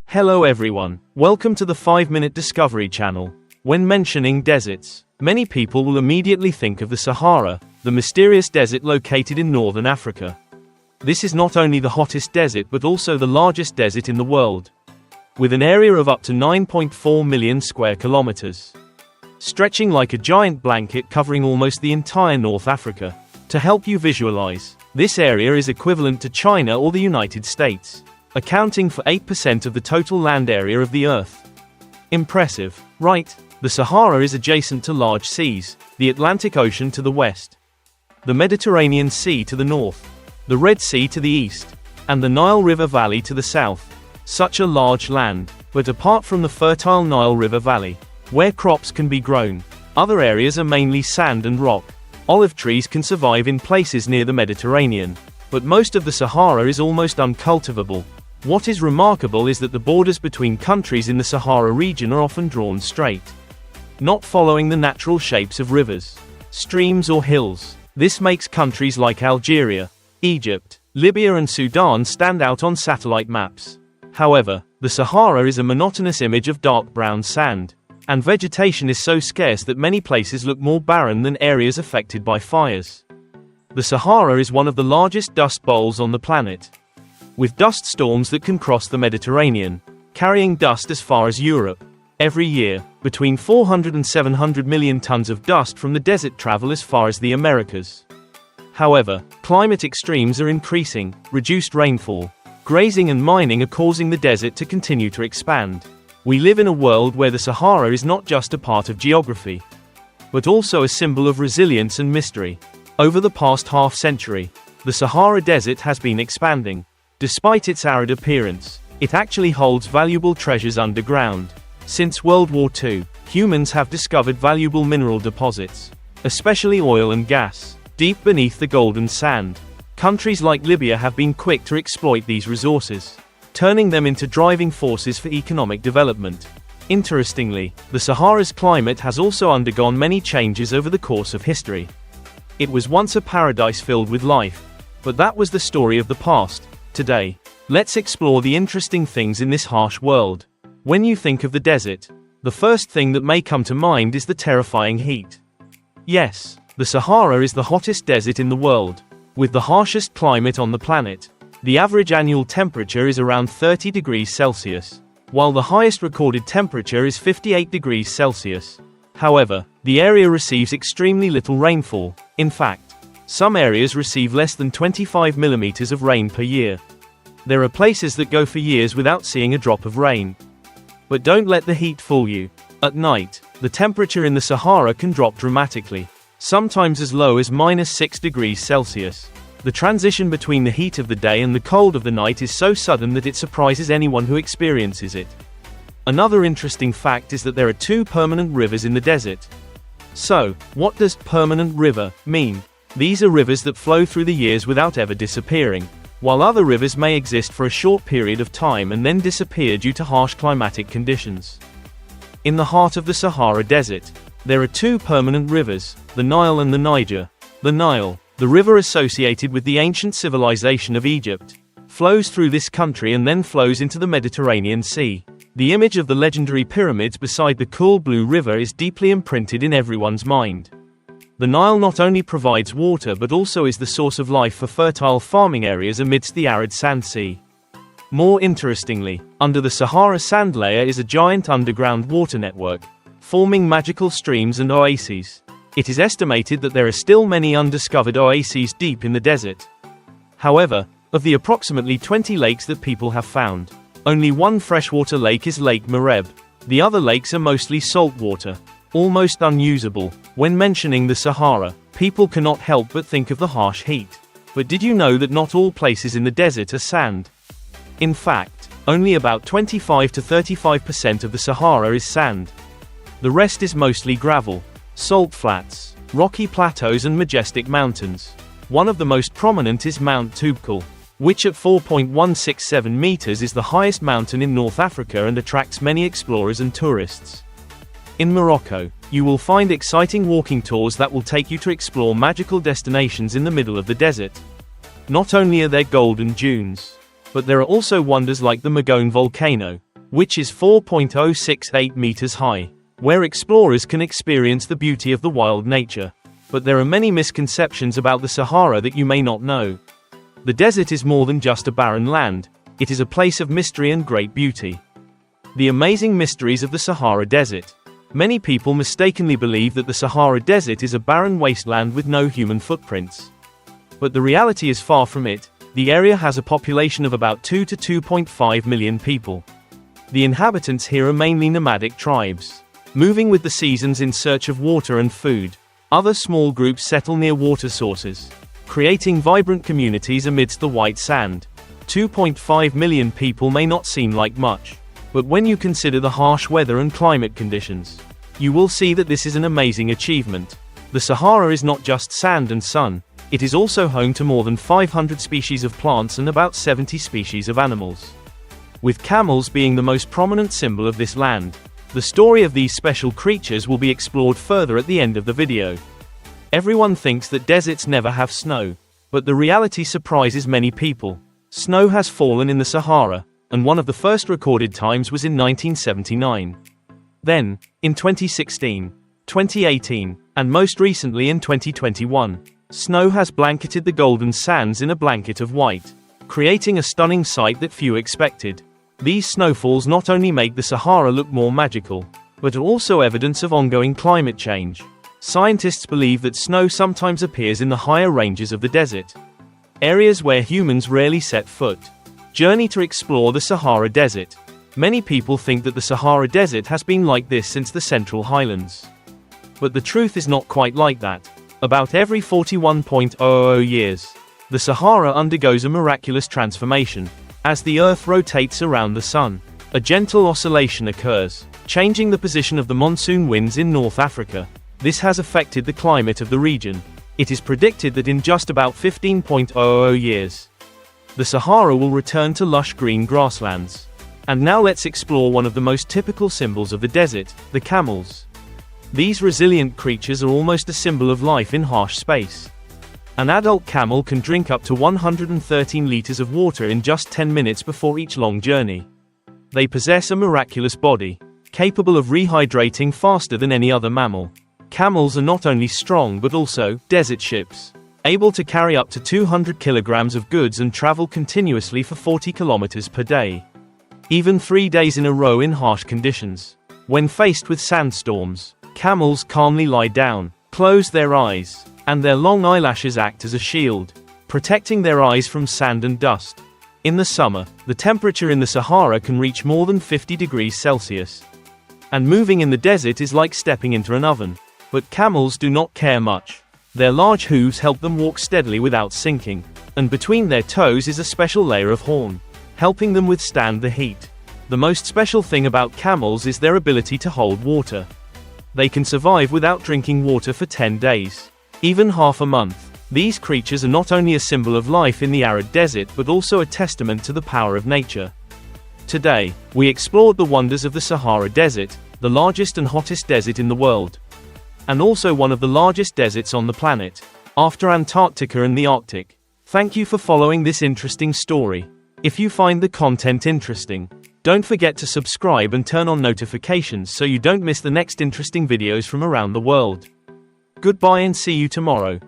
Hello everyone, welcome to the 5-Minute Discovery channel. When mentioning deserts, many people will immediately think of the Sahara, the mysterious desert located in northern Africa. This is not only the hottest desert but also the largest desert in the world, with an area of up to 9.4 million square kilometers, stretching like a giant blanket covering almost the entire North Africa. To help you visualize, this area is equivalent to China or the United States, accounting for 8% of the total land area of the Earth. Impressive, right? The Sahara is adjacent to large seas, the Atlantic Ocean to the west, the Mediterranean Sea to the north, the Red Sea to the east, and the Nile River Valley to the south. Such a large land, but apart from the fertile Nile River Valley, where crops can be grown, other areas are mainly sand and rock. Olive trees can survive in places near the Mediterranean, but most of the Sahara is almost uncultivable. What is remarkable is that the borders between countries in the Sahara region are often drawn straight, not following the natural shapes of rivers, streams or hills. This makes countries like Algeria, Egypt, Libya and Sudan stand out on satellite maps. However, the Sahara is a monotonous image of dark brown sand, and vegetation is so scarce that many places look more barren than areas affected by fires. The Sahara is one of the largest dust bowls on the planet, with dust storms that can cross the Mediterranean, carrying dust as far as Europe. Every year, between 400 and 700 million tons of dust from the desert travel as far as the Americas. However, climate extremes are increasing. Reduced rainfall, grazing and mining are causing the desert to continue to expand. We live in a world where the Sahara is not just a part of geography, but also a symbol of resilience and mystery. Over the past half-century, the Sahara Desert has been expanding. Despite its arid appearance, it actually holds valuable treasures underground. Since World War II, humans have discovered valuable mineral deposits, especially oil and gas, deep beneath the golden sand. Countries like Libya have been quick to exploit these resources, turning them into driving forces for economic development. Interestingly, the Sahara's climate has also undergone many changes over the course of history. It was once a paradise filled with life, but that was the story of the past. Today, let's explore the interesting things in this harsh world. When you think of the desert, the first thing that may come to mind is the terrifying heat. Yes, the Sahara is the hottest desert in the world, with the harshest climate on the planet. The average annual temperature is around 30 degrees Celsius, while the highest recorded temperature is 58 degrees Celsius. However, the area receives extremely little rainfall. In fact, some areas receive less than 25 millimeters of rain per year. There are places that go for years without seeing a drop of rain. But don't let the heat fool you. At night, the temperature in the Sahara can drop dramatically, sometimes as low as -6 degrees Celsius. The transition between the heat of the day and the cold of the night is so sudden that it surprises anyone who experiences it. Another interesting fact is that there are 2 permanent rivers in the desert. So, what does permanent river mean? These are rivers that flow through the years without ever disappearing, while other rivers may exist for a short period of time and then disappear due to harsh climatic conditions. In the heart of the Sahara Desert, there are 2 permanent rivers, the Nile and the Niger. The Nile, the river associated with the ancient civilization of Egypt, flows through this country and then flows into the Mediterranean Sea. The image of the legendary pyramids beside the cool blue river is deeply imprinted in everyone's mind. The Nile not only provides water but also is the source of life for fertile farming areas amidst the arid sand sea. More interestingly, under the Sahara sand layer is a giant underground water network, forming magical streams and oases. It is estimated that there are still many undiscovered oases deep in the desert. However, of the approximately 20 lakes that people have found, only one freshwater lake is Lake Mareb. The other lakes are mostly saltwater, almost unusable. When mentioning the Sahara, people cannot help but think of the harsh heat. But did you know that not all places in the desert are sand? In fact, only about 25 to 35% of the Sahara is sand. The rest is mostly gravel, salt flats, rocky plateaus and majestic mountains. One of the most prominent is Mount Toubkal, which at 4.167 meters is the highest mountain in North Africa and attracts many explorers and tourists. In Morocco, you will find exciting walking tours that will take you to explore magical destinations in the middle of the desert. Not only are there golden dunes, but there are also wonders like the Magone volcano, which is 4.068 meters high, where explorers can experience the beauty of the wild nature. But there are many misconceptions about the Sahara that you may not know. The desert is more than just a barren land, it is a place of mystery and great beauty. The amazing mysteries of the Sahara Desert. Many people mistakenly believe that the Sahara Desert is a barren wasteland with no human footprints. But the reality is far from it. The area has a population of about 2 to 2.5 million people. The inhabitants here are mainly nomadic tribes, moving with the seasons in search of water and food. Other small groups settle near water sources, creating vibrant communities amidst the white sand. 2.5 million people may not seem like much, but when you consider the harsh weather and climate conditions, you will see that this is an amazing achievement. The Sahara is not just sand and sun, it is also home to more than 500 species of plants and about 70 species of animals. With camels being the most prominent symbol of this land, the story of these special creatures will be explored further at the end of the video. Everyone thinks that deserts never have snow, but the reality surprises many people. Snow has fallen in the Sahara, and one of the first recorded times was in 1979. Then, in 2016, 2018, and most recently in 2021, snow has blanketed the golden sands in a blanket of white, creating a stunning sight that few expected. These snowfalls not only make the Sahara look more magical, but are also evidence of ongoing climate change. Scientists believe that snow sometimes appears in the higher ranges of the desert, areas where humans rarely set foot. Journey to explore the Sahara Desert. Many people think that the Sahara Desert has been like this since the Central Highlands. But the truth is not quite like that. About every 41.00 years, the Sahara undergoes a miraculous transformation. As the Earth rotates around the Sun, a gentle oscillation occurs, changing the position of the monsoon winds in North Africa. This has affected the climate of the region. It is predicted that in just about 15.00 years, the Sahara will return to lush green grasslands. And now let's explore one of the most typical symbols of the desert, the camels. These resilient creatures are almost a symbol of life in harsh space. An adult camel can drink up to 113 liters of water in just 10 minutes before each long journey. They possess a miraculous body, capable of rehydrating faster than any other mammal. Camels are not only strong but also desert ships, able to carry up to 200 kilograms of goods and travel continuously for 40 kilometers per day. Even 3 days in a row in harsh conditions. When faced with sandstorms, camels calmly lie down, close their eyes, and their long eyelashes act as a shield, protecting their eyes from sand and dust. In the summer, the temperature in the Sahara can reach more than 50 degrees Celsius. And moving in the desert is like stepping into an oven. But camels do not care much. Their large hooves help them walk steadily without sinking, and between their toes is a special layer of horn, helping them withstand the heat. The most special thing about camels is their ability to hold water. They can survive without drinking water for 10 days, even half a month. These creatures are not only a symbol of life in the arid desert but also a testament to the power of nature. Today, we explored the wonders of the Sahara Desert, the largest and hottest desert in the world, and also one of the largest deserts on the planet, after Antarctica and the Arctic. Thank you for following this interesting story. If you find the content interesting, don't forget to subscribe and turn on notifications so you don't miss the next interesting videos from around the world. Goodbye and see you tomorrow.